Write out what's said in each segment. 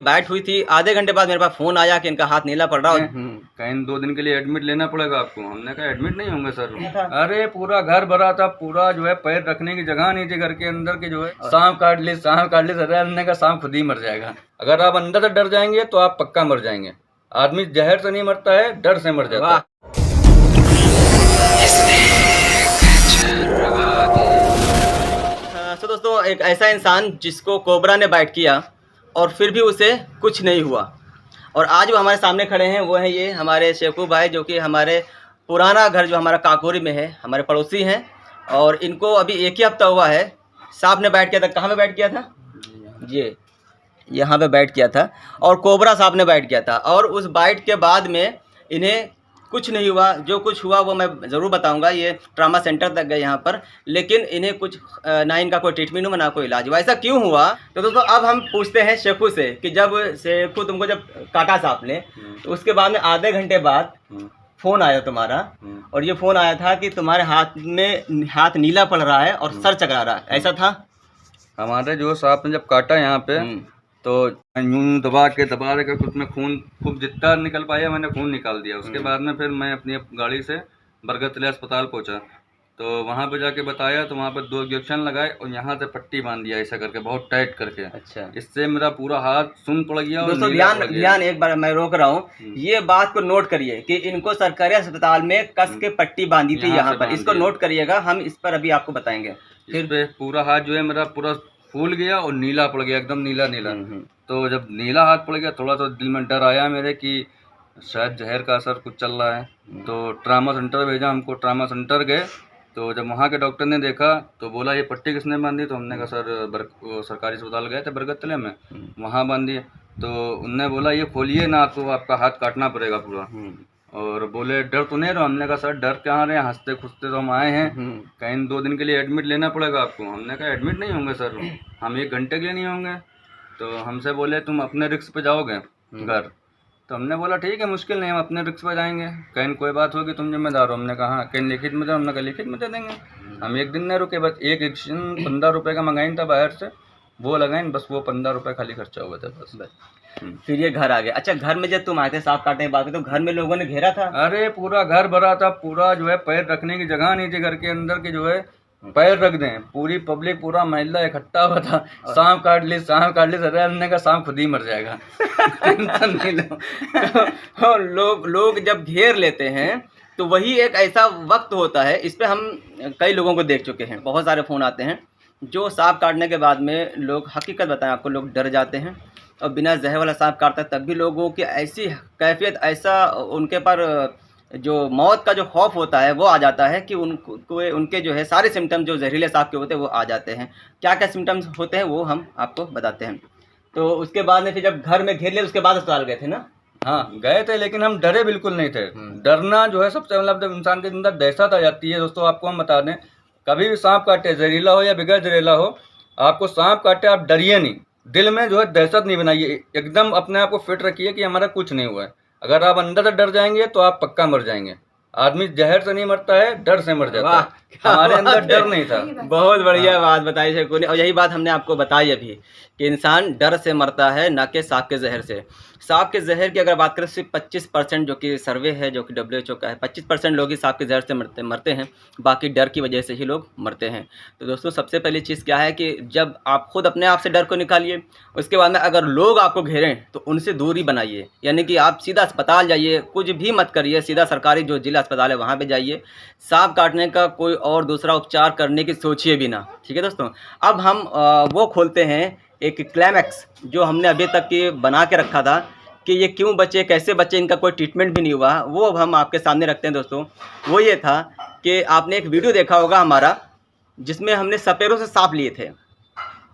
बैठ हुई थी, आधे घंटे बाद मेरे पास फ़ोन आया कि इनका हाथ नीला पड़ रहा है। कहीं 2 दिन के लिए एडमिट लेना पड़ेगा आपको। हमने कहा एडमिट नहीं होंगे सर। अरे पूरा घर भरा था, पूरा जो है पैर रखने की जगह नहीं थी घर के अंदर की, जो है सांप काट ली सर। हमने कहा सांप खुद ही मर जाएगा। अगर आप अंदर से डर जाएंगे तो आप पक्का मर जाएंगे। आदमी जहर से नहीं मरता है, डर से मर जाता है। तो दोस्तों, एक ऐसा इंसान जिसको कोबरा ने बाइट किया और फिर भी उसे कुछ नहीं हुआ, और आज वो हमारे सामने खड़े हैं, वो है ये हमारे शेखू भाई, जो कि हमारे पुराना घर जो हमारा काकोरी में है, हमारे पड़ोसी हैं। और इनको अभी एक ही हफ्ता हुआ है, सांप ने बाइट किया था। कहाँ पे बाइट किया था? ये यहाँ पे बाइट किया था, और कोबरा सांप ने बाइट किया था। और उस बाइट के बाद में इन्हें कुछ नहीं हुआ। जो कुछ हुआ वो मैं ज़रूर बताऊंगा। ये ट्रामा सेंटर तक गए यहाँ पर, लेकिन इन्हें कुछ ना इनका कोई ट्रीटमेंट हुआ, ना कोई इलाज हुआ। ऐसा क्यों हुआ? तो दोस्तों, अब हम पूछते हैं शेखू से कि जब शेखू तुमको जब काटा सांप ने, तो उसके बाद में आधे घंटे बाद फ़ोन आया तुम्हारा, और ये फ़ोन आया था कि तुम्हारे हाथ नीला पड़ रहा है और सर चकरा रहा है। ऐसा था? हमारे जो सांप ने जब काटा यहाँ पे, तो यूं दबा के उसमें खून खूब जितना निकल पाया मैंने खून निकाल दिया। उसके बाद में फिर मैं अपनी गाड़ी से बरगद तले अस्पताल पहुंचा, तो वहां पे जाके बताया, तो वहां पर 2 इंजेक्शन लगाए और यहाँ से पट्टी बांध दिया ऐसा करके, बहुत टाइट करके। अच्छा। इससे मेरा पूरा हाथ सुन पड़ गया। दोस्तों ध्यान एक बार मैं रोक रहा हूँ, ये बात को नोट करिए कि इनको सरकारी अस्पताल में कस के पट्टी बांधी थी यहाँ पर। इसको नोट करिएगा, हम इस पर अभी आपको बताएंगे। फिर पूरा हाथ जो है मेरा पूरा फूल गया और नीला पड़ गया, एकदम नीला नीला। तो जब नीला हाथ पड़ गया, थोड़ा तो दिल में डर आया मेरे कि शायद जहर का असर कुछ चल रहा है। तो ट्रामा सेंटर भेजा हमको। ट्रामा सेंटर गए, तो जब वहाँ के डॉक्टर ने देखा तो बोला ये पट्टी किसने बांधी? तो हमने कहा सर सरकारी अस्पताल गए थे बरगद तले में, वहाँ बांधी। तो उनने बोला ये खोलिए ना, तो आपका हाथ काटना पड़ेगा पूरा। और बोले डर तो नहीं रहो? हमने कहा सर डर कहाँ रहे, हंसते खुशते तो हम आए हैं। कहीं 2 दिन के लिए एडमिट लेना पड़ेगा आपको। हमने कहा एडमिट नहीं होंगे सर, हम 1 घंटे के लिए नहीं होंगे। तो हमसे बोले तुम अपने रिस्क पे जाओगे घर। तो हमने बोला ठीक है, मुश्किल नहीं, हम अपने रिस्क पे जाएंगे। कहीं कोई बात होगी तुम जिम्मेदार हो। हमने कहा हाँ, कहीं लिखित में दो। हमने कहा लिखित में दे देंगे। हम 1 दिन नहीं रुके, बस एक इंजेक्शन 15 रुपये का मंगाइन था बाहर से, वो लगाइन, बस वो 15 रुपये खाली खर्चा हुआ था बस। फिर ये घर आ गया। अच्छा, घर में जब तुम आए थे सांप काटने की बात की, तो घर में लोगों ने घेरा था? अरे पूरा घर भरा था, पूरा जो है पैर रखने की जगह नहीं थी घर के अंदर की, जो है पैर रख दें। पूरी पब्लिक, पूरा महिला इकट्ठा हुआ था। सांप काट ली सर। हमने कहा सांप खुद ही मर जाएगा। टेंशन नहीं लो। लोग जब घेर लेते हैं तो वही एक ऐसा वक्त होता है। इस पे हम कई लोगों को देख चुके हैं, बहुत सारे फ़ोन आते हैं जो सांप काटने के बाद में लोग, हकीकत बताएं आपको, लोग डर जाते हैं और बिना जहर वाला सांप काटता है तब भी लोगों की ऐसी कैफियत, ऐसा उनके पर जो मौत का जो खौफ होता है वो आ जाता है कि उनके जो है सारे सिम्टम्स जो जहरीले सांप के होते हैं वो आ जाते हैं। क्या क्या सिम्टम्स होते हैं वो हम आपको बताते हैं। तो उसके बाद में फिर जब घर में घेर लिया, उसके बाद अस्पताल गए थे ना? हाँ गए थे, लेकिन हम डरे बिल्कुल नहीं थे। डरना जो है सबसे मतलब जब इंसान के अंदर दहशत आ जाती है। दोस्तों आपको हम बता दें, कभी भी सांप काटे, जहरीला हो या बगैर जहरीला हो, आपको सांप काटे आप डरिए नहीं, दिल में जो है दहशत नहीं बनाइए, एकदम अपने आप को फिट रखिए कि हमारा कुछ नहीं हुआ है। अगर आप अंदर से डर जाएंगे तो आप पक्का मर जाएंगे। आदमी जहर से नहीं मरता है, डर से मर जाता है। हमारे अंदर डर नहीं था। बहुत बढ़िया बात बताई शेखू ने, और यही बात हमने आपको बताई अभी कि इंसान डर से मरता है, ना कि सांप के जहर से। सांप के जहर की अगर बात करें, सिर्फ 25% जो कि सर्वे है, जो कि WHO का है, 25% लोग ही सांप के जहर से मरते हैं, बाकी डर की वजह से ही लोग मरते हैं। तो दोस्तों, सबसे पहली चीज़ क्या है कि जब आप खुद अपने आप से डर को निकालिए, उसके बाद में अगर लोग आपको घेरें तो उनसे दूरी बनाइए। यानी कि आप सीधा अस्पताल जाइए, कुछ भी मत करिए, सीधा सरकारी जो जिला अस्पताल है वहाँ पे जाइए। सांप काटने का कोई और दूसरा उपचार करने की सोचिए भी ना। ठीक है दोस्तों, अब हम वो खोलते हैं एक क्लाइमैक्स जो हमने अभी तक की बना के रखा था कि ये क्यों बचे, कैसे बचे, इनका कोई ट्रीटमेंट भी नहीं हुआ, वो अब हम आपके सामने रखते हैं। दोस्तों, वो ये था कि आपने एक वीडियो देखा होगा हमारा, जिसमें हमने सपेरों से सांप लिए थे,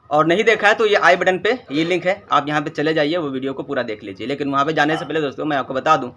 और नहीं देखा है तो ये आई बटन पे ये लिंक है, आप यहाँ पे चले जाइए, वो वीडियो को पूरा देख लीजिए। लेकिन वहाँ पे जाने से पहले दोस्तों मैं आपको बता दूँ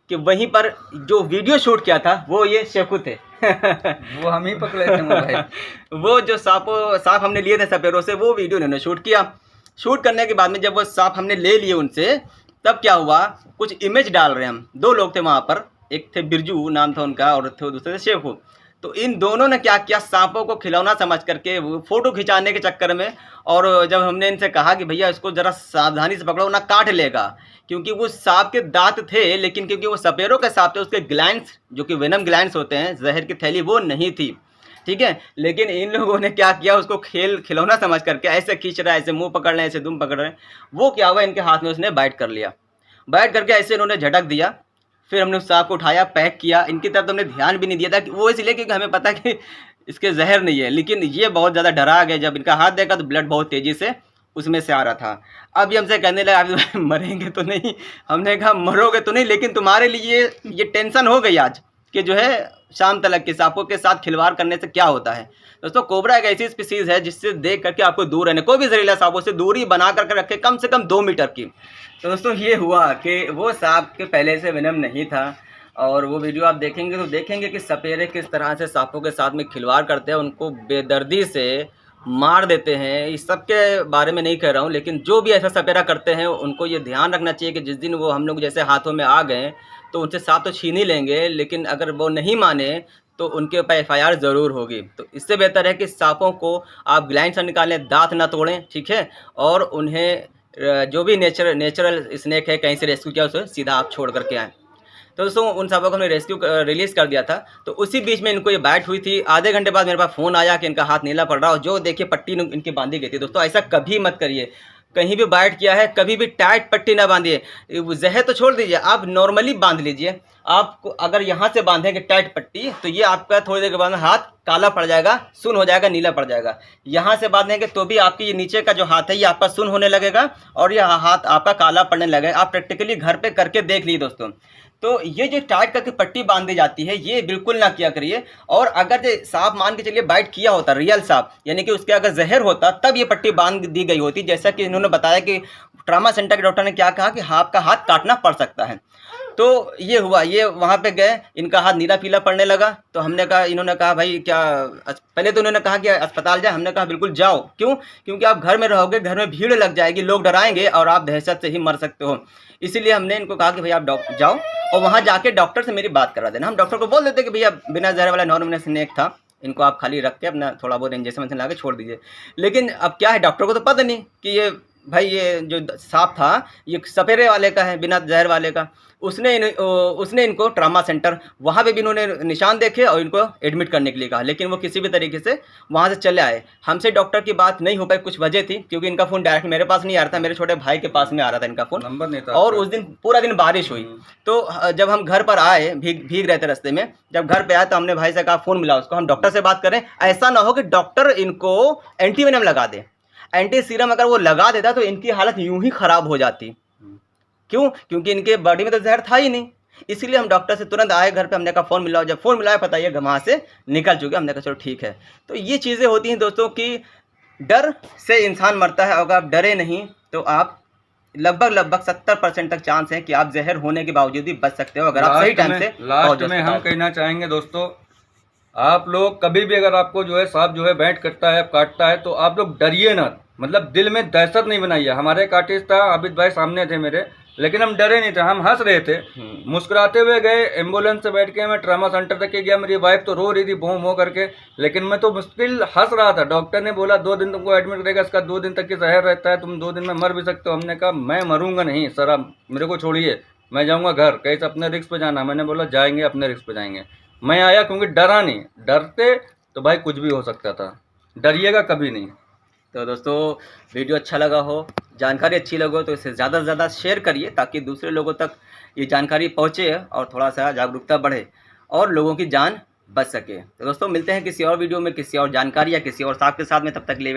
कि वहीं पर जो वीडियो शूट किया था वो ये शेखू थे। वो हम ही पकड़े थे मोबाइल। वो जो सांप हमने लिए थे सपेरों से, वो वीडियो उन्होंने शूट किया। शूट करने के बाद में जब वो सांप हमने ले लिए उनसे, तब क्या हुआ, कुछ इमेज डाल रहे हैं हम। 2 लोग थे वहाँ पर, एक थे बिरजू नाम था उनका और थे दूसरे थे शेखू। तो इन दोनों ने क्या किया, सांपों को खिलौना समझ करके वो फ़ोटो खिंचाने के चक्कर में, और जब हमने इनसे कहा कि भैया इसको ज़रा सावधानी से पकड़ो ना काट लेगा, क्योंकि वो सांप के दांत थे, लेकिन क्योंकि वो सपेरों के सांप थे उसके ग्लैंड्स जो कि वेनम ग्लैंड्स होते हैं, जहर की थैली, वो नहीं थी, ठीक है। लेकिन इन लोगों ने क्या किया, उसको खिलौना समझ करके ऐसे खींच रहा है, ऐसे मुंह पकड़ रहे हैं, ऐसे दुम पकड़ रहे हैं, वो क्या हुआ, इनके हाथ में उसने बाइट कर लिया। बाइट करके ऐसे इन्होंने झटक दिया। फिर हमने उस सांप को उठाया, पैक किया। इनकी तरफ तो हमने ध्यान भी नहीं दिया था कि वो इसलिए क्योंकि हमें पता कि इसके जहर नहीं है, लेकिन ये बहुत ज़्यादा डरा गए। जब इनका हाथ देखा तो ब्लड बहुत तेज़ी से उसमें से आ रहा था। अब ये हमसे कहने लगा अभी मरेंगे तो नहीं। हमने कहा मरोगे तो नहीं, लेकिन तुम्हारे लिए ये टेंशन हो गई आज कि जो है शाम तलक के सांपों के साथ खिलवाड़ करने से क्या होता है। दोस्तों कोबरा एक ऐसी स्पीसीज़ है जिससे देख करके आपको दूर रहने, कोई भी जहरीला सांपों से दूरी बना करके रखे, कम से कम 2 मीटर की। तो दोस्तों ये हुआ कि वो सांप के पहले से वेनम नहीं था, और वो वीडियो आप देखेंगे तो देखेंगे कि सपेरे किस तरह से सांपों के साथ में खिलवाड़ करते हैं, उनको बेदर्दी से मार देते हैं। इस सब के बारे में नहीं कह रहा हूँ, लेकिन जो भी ऐसा सपेरा करते हैं उनको ये ध्यान रखना चाहिए कि जिस दिन वो हम लोग जैसे हाथों में आ गए तो उनसे सांप तो छीन ही लेंगे, लेकिन अगर वो नहीं माने तो उनके ऊपर FIR ज़रूर होगी। तो इससे बेहतर है कि सांपों को आप ग्लैंड से निकालें, दांत ना तोड़ें, ठीक है, और उन्हें जो भी नेचुरल स्नेक है कहीं से रेस्क्यू किया उसे सीधा आप छोड़ करके आएँ। तो दोस्तों उन सांपों को हमने रिलीज़ कर दिया था। तो उसी बीच में इनको ये बाइट हुई थी। आधे घंटे बाद मेरे पास फ़ोन आया कि इनका हाथ नीला पड़ रहा, और जो देखिए पट्टी इनकी बांधी गई थी। दोस्तों ऐसा कभी मत करिए, कहीं भी बाइट किया है कभी भी टाइट पट्टी ना बांधिए। जहर तो छोड़ दीजिए, आप नॉर्मली बांध लीजिए। आपको अगर यहाँ से बांधेंगे टाइट पट्टी तो ये आपका थोड़ी देर के बाद में हाथ काला पड़ जाएगा, सुन्न हो जाएगा, नीला पड़ जाएगा। यहाँ से बांधेंगे तो भी आपकी ये नीचे का जो हाथ है ये आपका सुन्न होने लगेगा और यह हाथ आपका काला पड़ने लगेगा। आप प्रैक्टिकली घर पे करके देख लीजिए दोस्तों। तो ये जो टाइट करके पट्टी बांधी जाती है ये बिल्कुल ना किया करिए। और अगर जो सांप मान के चलिए बाइट किया होता रियल सांप, यानी कि उसके अगर जहर होता तब ये पट्टी बांध दी गई होती, जैसा कि इन्होंने बताया कि ट्रामा सेंटर के डॉक्टर ने क्या कहा कि आपका हाथ काटना पड़ सकता है। तो ये हुआ, ये वहाँ पे गए, इनका हाथ नीला पीला पड़ने लगा। तो हमने कहा, इन्होंने कहा भाई क्या, पहले तो उन्होंने कहा कि अस्पताल जाए। हमने कहा बिल्कुल जाओ। क्यों? क्योंकि आप घर में रहोगे, घर में भीड़ लग जाएगी, लोग डराएंगे और आप दहशत से ही मर सकते हो। इसीलिए हमने इनको कहा कि भाई आप जाओ और वहाँ जाके डॉक्टर से मेरी बात करा देना। हम डॉक्टर को बोल देते कि भैया बिना जहर वाला नॉर्मल स्नेक था, इनको आप खाली रख के अपना थोड़ा बहुत इंजेक्शन लगा के छोड़ दीजिए। लेकिन अब क्या है, डॉक्टर को तो पता नहीं कि ये भाई ये जो सांप था ये सपेरे वाले का है, बिना जहर वाले का। उसने इनको ट्रामा सेंटर, वहाँ पे भी इन्होंने निशान देखे और इनको एडमिट करने के लिए कहा, लेकिन वो किसी भी तरीके से वहाँ से चले आए। हमसे डॉक्टर की बात नहीं हो पाई, कुछ वजह थी, क्योंकि इनका फ़ोन डायरेक्ट मेरे पास नहीं आ रहा था, मेरे छोटे भाई के पास में आ रहा था इनका फ़ोन, नंबर नहीं था। और उस दिन पूरा दिन बारिश हुई। तो जब हम घर पर आए, भीग रहे थे रास्ते में, जब घर पे आए तो हमने भाई से कहा फ़ोन मिला उसको, हम डॉक्टर से बात करें। ऐसा ना हो कि डॉक्टर इनको एंटीवेनम लगा दे, एंटी सीरम अगर वो लगा देता तो इनकी हालत यूं ही ख़राब हो जाती। क्यों? क्योंकि इनके बॉडी में तो जहर था ही नहीं। इसीलिए हम डॉक्टर से तुरंत आए घर पे, हमने कहा फ़ोन मिलाओ। जब फ़ोन मिलाया पता ये वहाँ से निकल चुके। हमने कहा चलो ठीक है। तो ये चीज़ें होती हैं दोस्तों कि डर से इंसान मरता है। अगर आप डरे नहीं तो आप लगभग 70% तक चांस है कि आप जहर होने के बावजूद भी बच सकते हो, अगर आप सही टाइम से। लास्ट में हम कहना चाहेंगे दोस्तों, आप लोग कभी भी अगर आपको जो है सांप जो है बैठ करता है, काटता है, तो आप लोग डरिए ना, मतलब दिल में दहशत नहीं बनाइए। हमारे एक आर्टिस्ट था आबिद भाई, सामने थे मेरे, लेकिन हम डरे नहीं थे, हम हंस रहे थे, मुस्कुराते हुए गए। एम्बुलेंस से बैठ के मैं ट्रामा सेंटर तक के गया। मेरी वाइफ तो रो रही थी भों भों करके, लेकिन मैं तो मुश्किल हंस रहा था। डॉक्टर ने बोला 2 दिन तुमको एडमिट करेगा, इसका 2 दिन तक की जहर रहता है, तुम 2 दिन में मर भी सकते हो। हमने कहा मैं मरूंगा नहीं सर, आप मेरे को छोड़िए, मैं जाऊँगा घर। कैसे अपने रिस्क पे जाना? मैंने बोला जाएंगे, अपने रिस्क पे जाएंगे। मैं आया क्योंकि डरा नहीं, डरते तो भाई कुछ भी हो सकता था। डरिएगा कभी नहीं। तो दोस्तों वीडियो अच्छा लगा हो, जानकारी अच्छी लगे तो इसे ज़्यादा से ज़्यादा शेयर करिए, ताकि दूसरे लोगों तक ये जानकारी पहुँचे और थोड़ा सा जागरूकता बढ़े और लोगों की जान बच सके। तो दोस्तों मिलते हैं किसी और वीडियो में, किसी और जानकारी या किसी और साथ के साथ में। तब तक लिए